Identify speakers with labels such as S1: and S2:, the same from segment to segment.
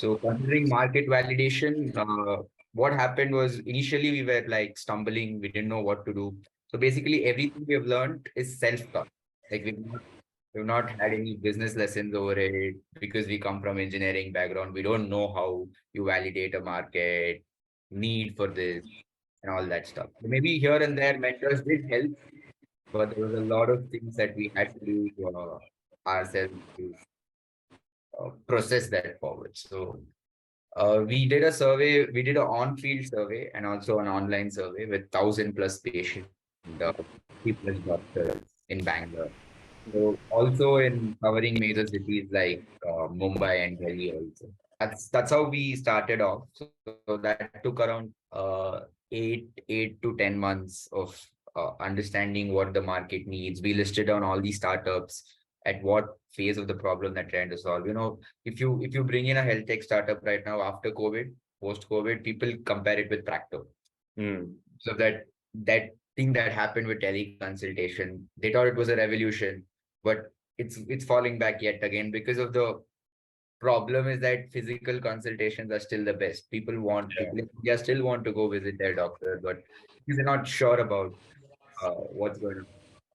S1: So considering market validation, what happened was initially we were like stumbling, we didn't know what to do. So basically everything we have learned is self-taught. Like we've not had any business lessons over it because we come from engineering background. We don't know how you validate a market, need for this and all that stuff. Maybe here and there mentors did help, but there was a lot of things that we had to do ourselves to process that forward. So we did a survey, we did an on-field survey and also an online survey with 1,000 plus patients and 50 plus doctors in Bangalore. So also in covering major cities like Mumbai and Delhi also. That's how we started off. So that took around eight to 10 months of understanding what the market needs. We listed down all these startups at what phase of the problem they're trying to solve. If you bring in a health tech startup right now after COVID, post COVID, people compare it with Practo. So that thing that happened with teleconsultation, they thought it was a revolution, but it's falling back yet again because of the problem is that physical consultations are still the best. People in India still want to go visit their doctor, but they're not sure about what's going on.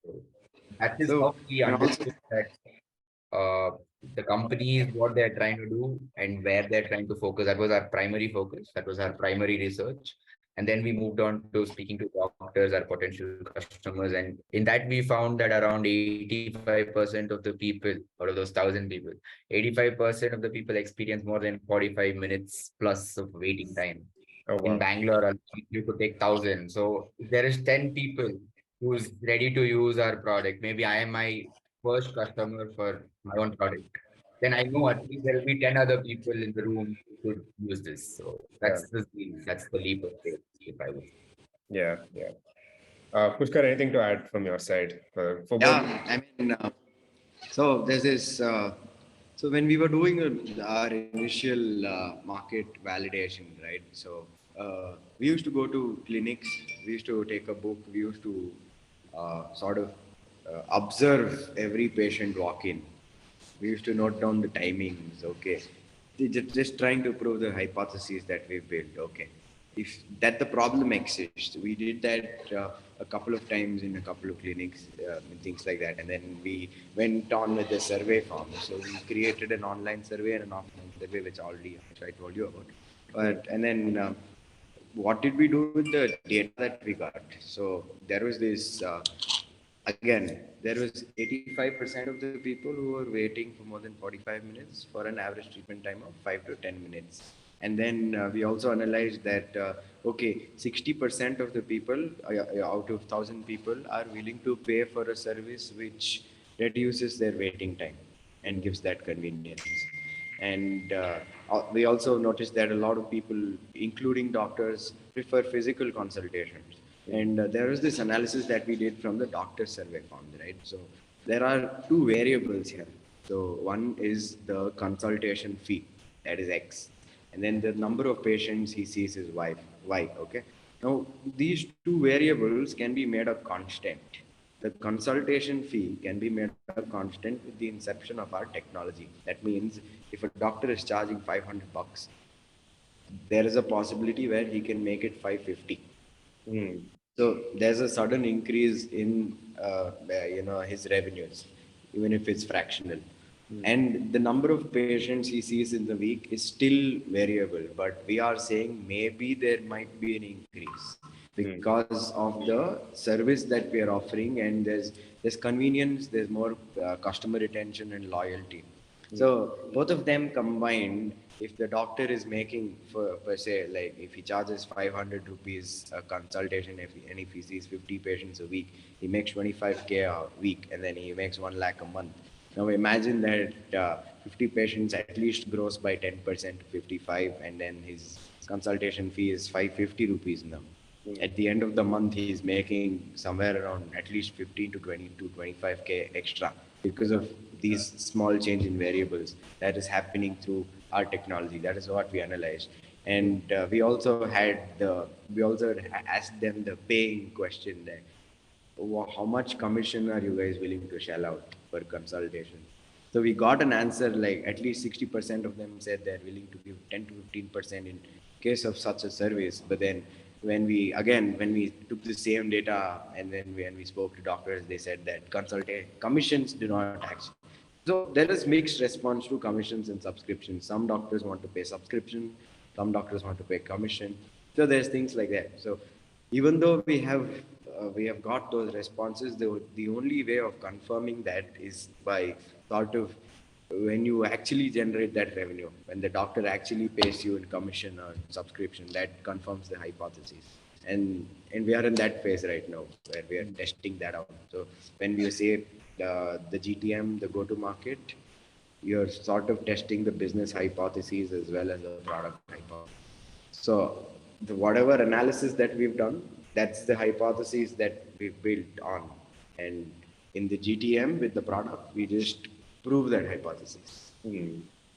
S1: So that is
S2: So,
S1: how we
S2: and also,
S1: understood that uh, the companies, what they're trying to do and where they're trying to focus. That was our primary focus. That was our primary research. And then we moved on to speaking to doctors, our potential customers. And in that, we found that around 85% of the people, out of those 1,000 people, 85% of the people experience more than 45 minutes plus of waiting time.
S3: Oh,
S1: In
S3: wow.
S1: Bangalore, you could take 1,000. So if there is 10 people who's ready to use our product, maybe I am my first customer for my own product, then I know at least there will be 10 other people in the room who could use this. So
S3: Yeah.
S1: that's the leap of faith, if I would.
S3: Yeah. Yeah. Pushkar, anything to add from your side for both?
S2: yeah, I mean, so there's this. So when we were doing our initial market validation, right? So we used to go to clinics. We used to take a book. We used to sort of observe every patient walk in. We used to note down the timings. Okay, just trying to prove the hypotheses that we built. Okay, if that the problem exists, we did that a couple of times in a couple of clinics and things like that, and then we went on with the survey form. So we created an online survey and an offline survey, which I told you about. But and then what did we do with the data that we got? So there was this again, there was 85% of the people who were waiting for more than 45 minutes for an average treatment time of 5 to 10 minutes. And then we also analyzed that, okay, 60% of the people out of 1,000 people are willing to pay for a service which reduces their waiting time and gives that convenience. And we also noticed that a lot of people, including doctors, prefer physical consultations. And there was this analysis that we did from the doctor survey form, right? So there are two variables here. So one is the consultation fee, that is X, and then the number of patients he sees is Y. Okay. Now these two variables can be made a constant. The consultation fee can be made a constant with the inception of our technology. That means if a doctor is charging 500 bucks, there is a possibility where he can make it 550. So there's a sudden increase in his revenues, even if it's fractional. And the number of patients he sees in the week is still variable, but we are saying maybe there might be an increase because of the service that we are offering, and there's convenience, there's more customer retention and loyalty. So both of them combined, if the doctor is making for per se, like if he charges 500 rupees a consultation, and if he sees 50 patients a week, he makes 25K a week, and then he makes 1 lakh a month. Now imagine that 50 patients at least grows by 10% to 55, and then his consultation fee is 550 rupees now. At the end of the month, he's making somewhere around at least 15 to 20 to 25K extra because of these small change in variables that is happening through our technology. That is what we analyzed. And we also asked them the paying question there. How much commission are you guys willing to shell out per consultation? So we got an answer like at least 60% of them said they're willing to give 10 to 15% in case of such a service. But then when we took the same data and then when we spoke to doctors, they said that commissions do not actually. So there is mixed response to commissions and subscriptions. Some doctors want to pay subscription, some doctors want to pay commission. So there's things like that. So even though we have got those responses, the only way of confirming that is by sort of when you actually generate that revenue, when the doctor actually pays you in commission or subscription, that confirms the hypothesis. And we are in that phase right now where we are testing that out. So when we say the GTM, the go-to-market, you're sort of testing the business hypotheses as well as the product hypothesis. So whatever analysis that we've done, that's the hypothesis that we've built on. And in the GTM with the product, we just prove that hypothesis.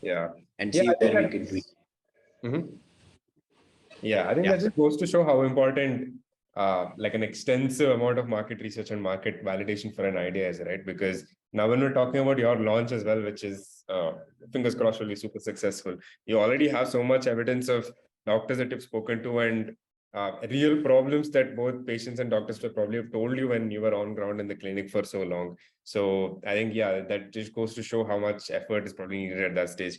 S3: Yeah.
S2: And
S3: Yeah,
S2: see
S3: I think
S2: where we can tweak.
S3: Yeah, I think that just goes to show how important like an extensive amount of market research and market validation for an idea is, right? Because now when we're talking about your launch as well, which is fingers crossed will be super successful, you already have so much evidence of doctors that you've spoken to and real problems that both patients and doctors will probably have told you when you were on ground in the clinic for so long. So I think, yeah, that just goes to show how much effort is probably needed at that stage.